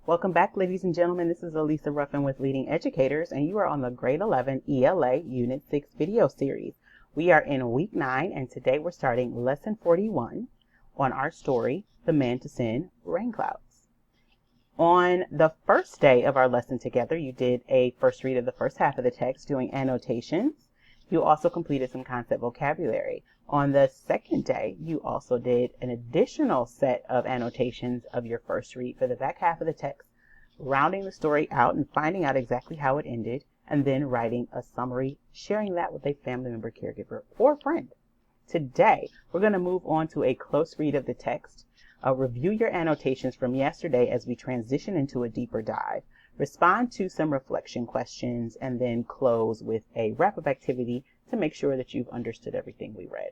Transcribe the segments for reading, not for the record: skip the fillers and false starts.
Welcome back, ladies and gentlemen. This is Elisa Ruffin with Leading Educators, and you are on the Grade 11 ELA Unit 6 video series. We are in Week 9, and today we're starting Lesson 41 on our story, The Man to Sin, Rain Clouds. On the first day of our lesson together, you did a first read of the first half of the text doing annotations. You also completed some concept vocabulary. On the second day, you also did an additional set of annotations of your first read for the back half of the text, rounding the story out and finding out exactly how it ended, and then writing a summary, sharing that with a family member, caregiver, or friend. Today, we're going to move on to a close read of the text, review your annotations from yesterday as we transition into a deeper dive, respond to some reflection questions, and then close with a wrap-up activity to make sure that you've understood everything we read.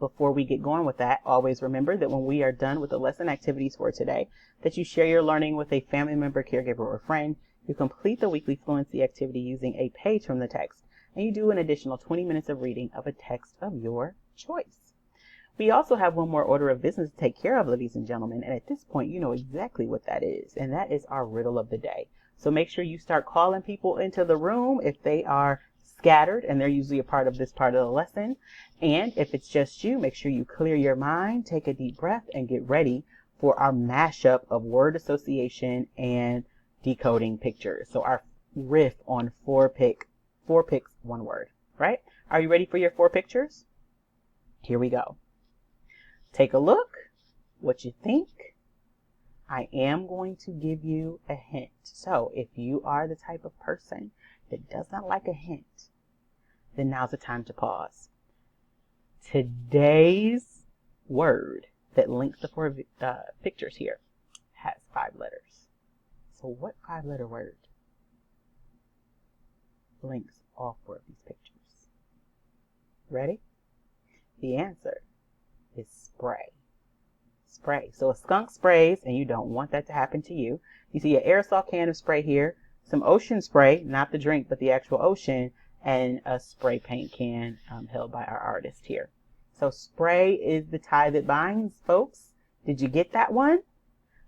Before we get going with that, always remember that when we are done with the lesson activities for today, that you share your learning with a family member, caregiver, or friend. You complete the weekly fluency activity using a page from the text, and you do an additional 20 minutes of reading of a text of your choice. We also have one more order of business to take care of, ladies and gentlemen, and at this point you know exactly what that is, and that is our riddle of the day. So make sure you start calling people into the room if they are scattered, and they're usually a part of this part of the lesson. And if it's just you, make sure you clear your mind, take a deep breath, and get ready for our mashup of word association and decoding pictures. So our riff on four picks, one word, right? Are you ready for your 4 pictures? Here we go. Take a look. What you think? I am going to give you a hint. So if you are the type of person that does not like a hint, then now's the time to pause. Today's word that links the 4 pictures here has 5 letters. So what 5-letter word links all 4 of these pictures? Ready? The answer is spray. Spray. So a skunk sprays, and you don't want that to happen to you. You see an aerosol can of spray here, some ocean spray, not the drink, but the actual ocean, and a spray paint can held by our artist here. So spray is the tie that binds, folks. Did you get that one?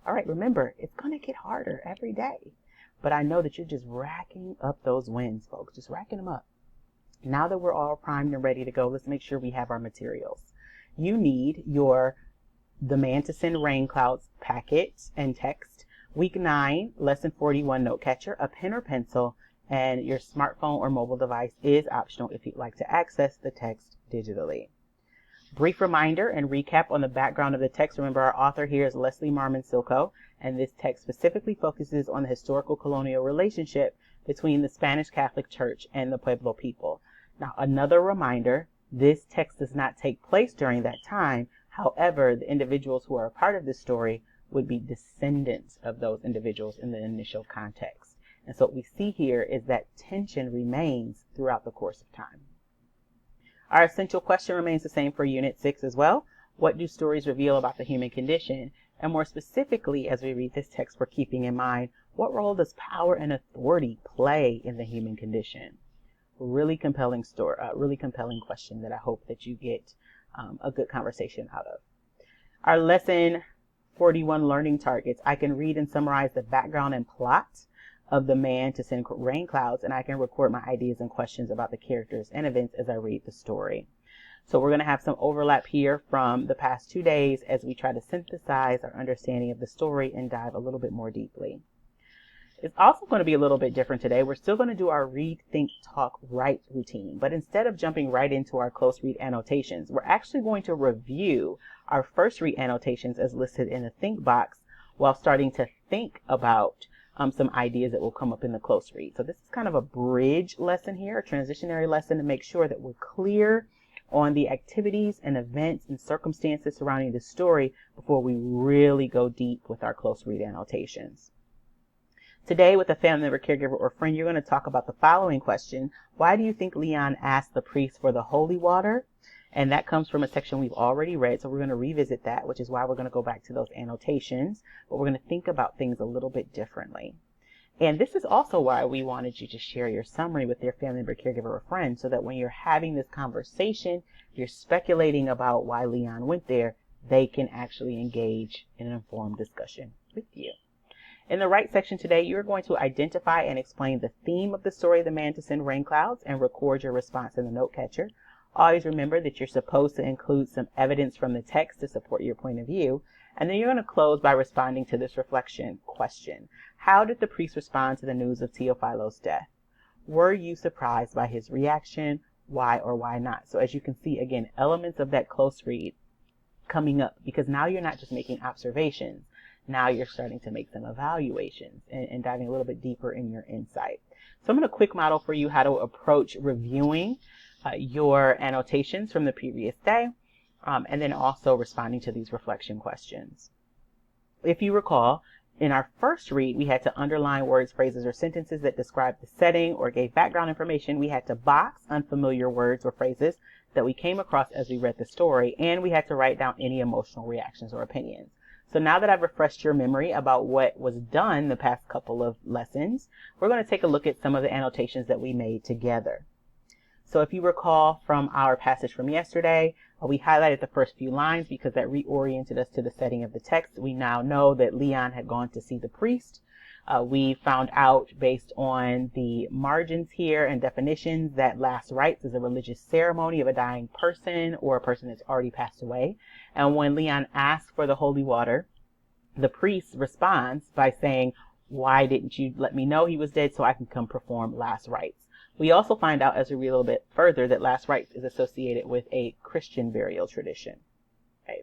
All right, remember, it's going to get harder every day. But I know that you're just racking up those wins, folks. Just racking them up. Now that we're all primed and ready to go, let's make sure we have our materials. You need your The Man to Sin Rain Clouds packet and text, Week 9, Lesson 41 note catcher, a pen or pencil, and your smartphone or mobile device is optional if you'd like to access the text digitally. Brief reminder and recap on the background of the text. Remember, our author here is Leslie Marmon Silko, and this text specifically focuses on the historical colonial relationship between the Spanish Catholic Church and the Pueblo people. Now, another reminder, this text does not take place during that time. However, the individuals who are a part of this story would be descendants of those individuals in the initial context. And so what we see here is that tension remains throughout the course of time. Our essential question remains the same for Unit 6 as well. What do stories reveal about the human condition? And more specifically, as we read this text, we're keeping in mind, what role does power and authority play in the human condition? Really compelling story, really compelling question that I hope that you get a good conversation out of. Our Lesson 41 learning targets. I can read and summarize the background and plot of The Man to Sin Rain Clouds, and I can record my ideas and questions about the characters and events as I read the story. So we're going to have some overlap here from the past 2 days as we try to synthesize our understanding of the story and dive a little bit more deeply. It's also going to be a little bit different today. We're still going to do our read, think, talk, write routine, but instead of jumping right into our close read annotations, we're actually going to review our first read annotations as listed in the think box while starting to think about some ideas that will come up in the close read. So this is kind of a bridge lesson here, a transitionary lesson to make sure that we're clear on the activities and events and circumstances surrounding the story before we really go deep with our close read annotations. Today, with a family member, caregiver, or friend, you're going to talk about the following question. Why do you think Leon asked the priest for the holy water? And that comes from a section we've already read, so we're going to revisit that, which is why we're going to go back to those annotations, but we're going to think about things a little bit differently. And this is also why we wanted you to share your summary with your family member, caregiver, or friend, so that when you're having this conversation, you're speculating about why Leon went there, they can actually engage in an informed discussion with you. In the right section today, you're going to identify and explain the theme of the story, The Man to Send Rain Clouds, and record your response in the note catcher. Always remember that you're supposed to include some evidence from the text to support your point of view. And then you're going to close by responding to this reflection question. How did the priest respond to the news of Teophilo's death? Were you surprised by his reaction? Why or why not? So as you can see, again, elements of that close read coming up, because now you're not just making observations. Now you're starting to make some evaluations and diving a little bit deeper in your insight. So I'm going to quick model for you how to approach reviewing your annotations from the previous day, and then also responding to these reflection questions. If you recall, in our first read, we had to underline words, phrases, or sentences that described the setting or gave background information. We had to box unfamiliar words or phrases that we came across as we read the story, and we had to write down any emotional reactions or opinions. So now that I've refreshed your memory about what was done the past couple of lessons, we're going to take a look at some of the annotations that we made together. So if you recall from our passage from yesterday, we highlighted the first few lines because that reoriented us to the setting of the text. We now know that Leon had gone to see the priest. We found out based on the margins here and definitions that last rites is a religious ceremony of a dying person or a person that's already passed away. And when Leon asks for the holy water, the priest responds by saying, why didn't you let me know he was dead so I can come perform last rites? We also find out as we read a little bit further that last rites is associated with a Christian burial tradition. Okay.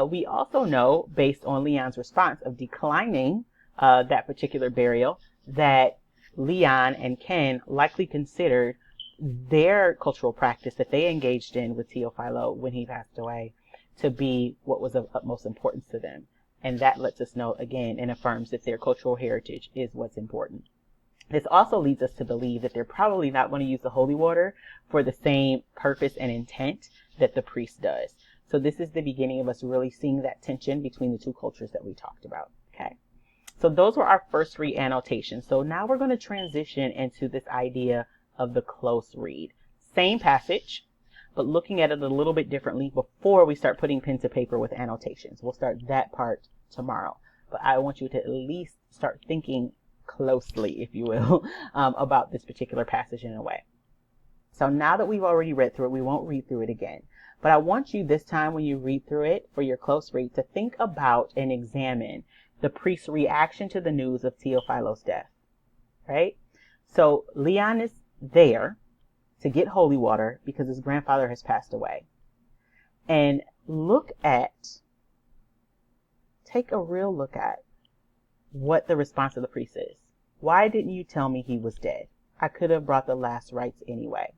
We also know, based on Leon's response of declining that particular burial, that Leon and Ken likely considered their cultural practice that they engaged in with Teophilo when he passed away to be what was of utmost importance to them. And that lets us know again and affirms that their cultural heritage is what's important. This also leads us to believe that they're probably not going to use the holy water for the same purpose and intent that the priest does. So this is the beginning of us really seeing that tension between the two cultures that we talked about. Okay. So those were our first read annotations. So now we're going to transition into this idea of the close read. Same passage, but looking at it a little bit differently before we start putting pen to paper with annotations. We'll start that part tomorrow. But I want you to at least start thinking closely, if you will, about this particular passage in a way. So now that we've already read through it, we won't read through it again. But I want you this time when you read through it for your close read to think about and examine the priest's reaction to the news of Teophilo's death. Right? So Leon is there to get holy water because his grandfather has passed away. And take a real look at what the response of the priest is. Why didn't you tell me he was dead? I could have brought the last rites anyway.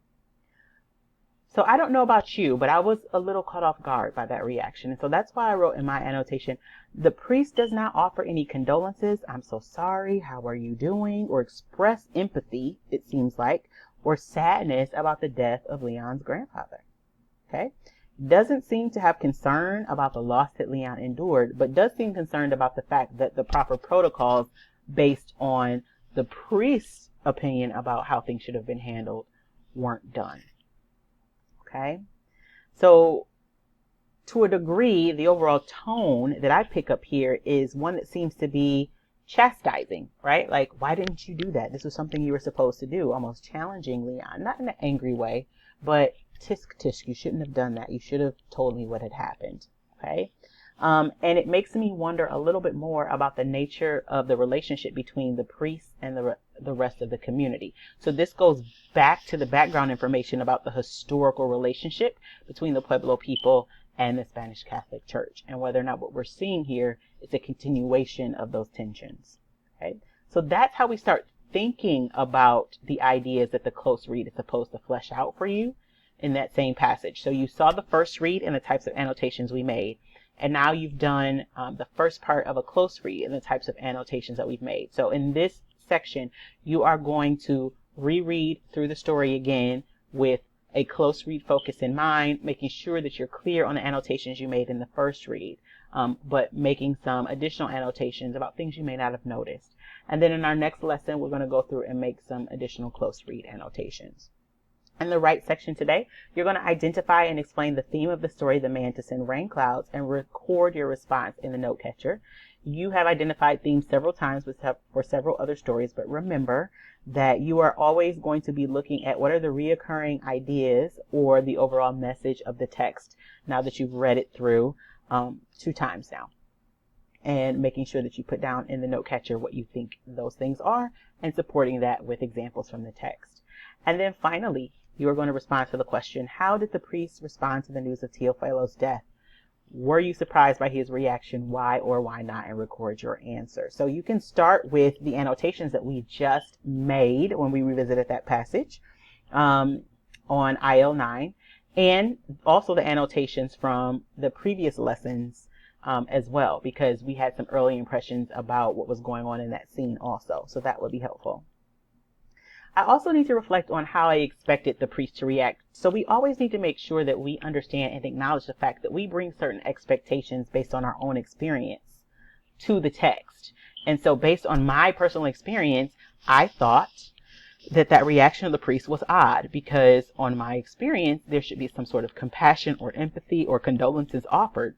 So I don't know about you, but I was a little caught off guard by that reaction. And so that's why I wrote in my annotation, the priest does not offer any condolences. I'm so sorry. How are you doing? Or express empathy, it seems like, or sadness about the death of Leon's grandfather. Okay? Doesn't seem to have concern about the loss that Leon endured, but does seem concerned about the fact that the proper protocols based on the priest's opinion about how things should have been handled weren't done. Okay? So to a degree, the overall tone that I pick up here is one that seems to be chastising, right? Like, why didn't you do that? This was something you were supposed to do, almost challenging Leon, not in an angry way, but tisk tisk, you shouldn't have done that. You should have told me what had happened. Okay. And it makes me wonder a little bit more about the nature of the relationship between the priest and the rest of the community. So this goes back to the background information about the historical relationship between the Pueblo people and the Spanish Catholic Church, and whether or not what we're seeing here is a continuation of those tensions. Okay. So that's how we start thinking about the ideas that the close read is supposed to flesh out for you in that same passage. So you saw the first read and the types of annotations we made. And now you've done the first part of a close read and the types of annotations that we've made. So in this section, you are going to reread through the story again with a close read focus in mind, making sure that you're clear on the annotations you made in the first read, but making some additional annotations about things you may not have noticed. And then in our next lesson, we're going to go through and make some additional close read annotations. In the right section today, you're going to identify and explain the theme of the story, The Man to Send Rain Clouds, and record your response in the note catcher. You have identified themes several times for several other stories, but remember that you are always going to be looking at what are the reoccurring ideas or the overall message of the text now that you've read it through 2 times now, and making sure that you put down in the note catcher what you think those things are and supporting that with examples from the text. And then finally, you are going to respond to the question, how did the priest respond to the news of Teophilo's death? Were you surprised by his reaction? Why or why not? And record your answer. So you can start with the annotations that we just made when we revisited that passage on IL 9, and also the annotations from the previous lessons as well, because we had some early impressions about what was going on in that scene also. So that would be helpful. I also need to reflect on how I expected the priest to react. So we always need to make sure that we understand and acknowledge the fact that we bring certain expectations based on our own experience to the text. And so based on my personal experience, I thought that reaction of the priest was odd, because on my experience, there should be some sort of compassion or empathy or condolences offered.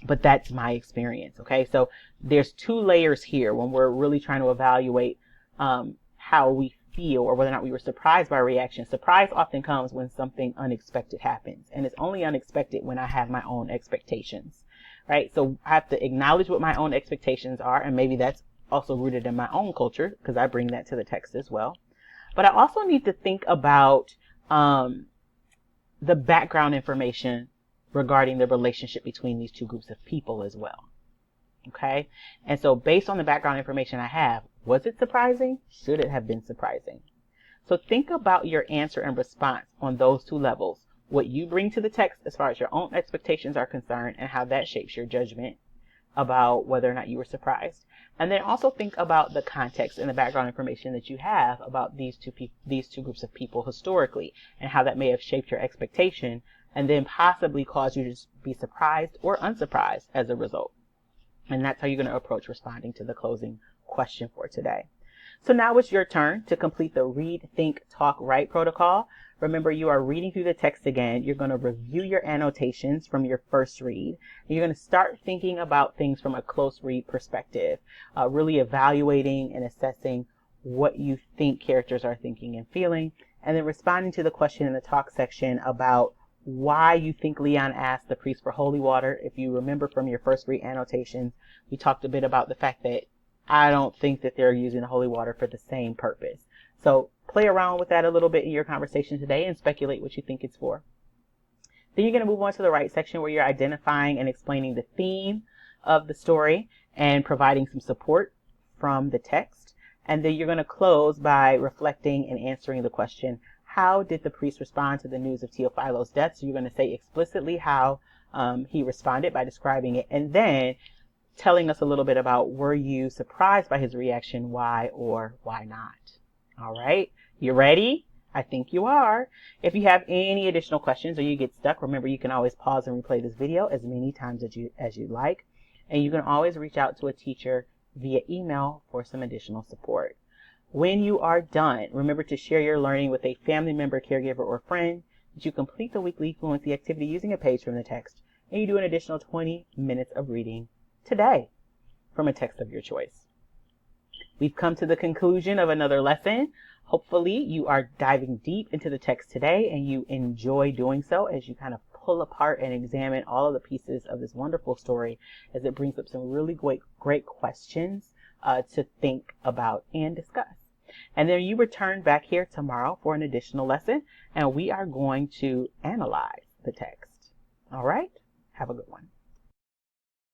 But that's my experience. Okay, so there's 2 layers here when we're really trying to evaluate how we feel or whether or not we were surprised by a reaction. Surprise often comes when something unexpected happens, and it's only unexpected when I have my own expectations, right? So I have to acknowledge what my own expectations are, and maybe that's also rooted in my own culture because I bring that to the text as well. But I also need to think about the background information regarding the relationship between these 2 groups of people as well. Okay, and so based on the background information I have, was it surprising? Should it have been surprising? So think about your answer and response on those 2 levels, what you bring to the text as far as your own expectations are concerned and how that shapes your judgment about whether or not you were surprised. And then also think about the context and the background information that you have about these two groups of people historically, and how that may have shaped your expectation and then possibly caused you to be surprised or unsurprised as a result. And that's how you're going to approach responding to the closing question for today. So now it's your turn to complete the read, think, talk, write protocol. Remember, you are reading through the text again. You're going to review your annotations from your first read. You're going to start thinking about things from a close read perspective, really evaluating and assessing what you think characters are thinking and feeling, and then responding to the question in the talk section about why you think Leon asked the priest for holy water. If you remember from your first read annotations, we talked a bit about the fact that I don't think that they're using the holy water for the same purpose. So play around with that a little bit in your conversation today and speculate what you think it's for. Then you're going to move on to the right section where you're identifying and explaining the theme of the story and providing some support from the text. And then you're going to close by reflecting and answering the question, how did the priest respond to the news of Teophilo's death? So you're going to say explicitly how he responded by describing it, and then telling us a little bit about, were you surprised by his reaction? Why or why not? All right, you ready? I think you are. If you have any additional questions or you get stuck, remember you can always pause and replay this video as many times as you like. And you can always reach out to a teacher via email for some additional support. When you are done, remember to share your learning with a family member, caregiver, or friend. That you complete the weekly fluency activity using a page from the text, and you do an additional 20 minutes of reading today from a text of your choice. We've come to the conclusion of another lesson. Hopefully you are diving deep into the text today and you enjoy doing so as you kind of pull apart and examine all of the pieces of this wonderful story, as it brings up some really great questions to think about and discuss. And then you return back here tomorrow for an additional lesson, and we are going to analyze the text. All right? Have a good one.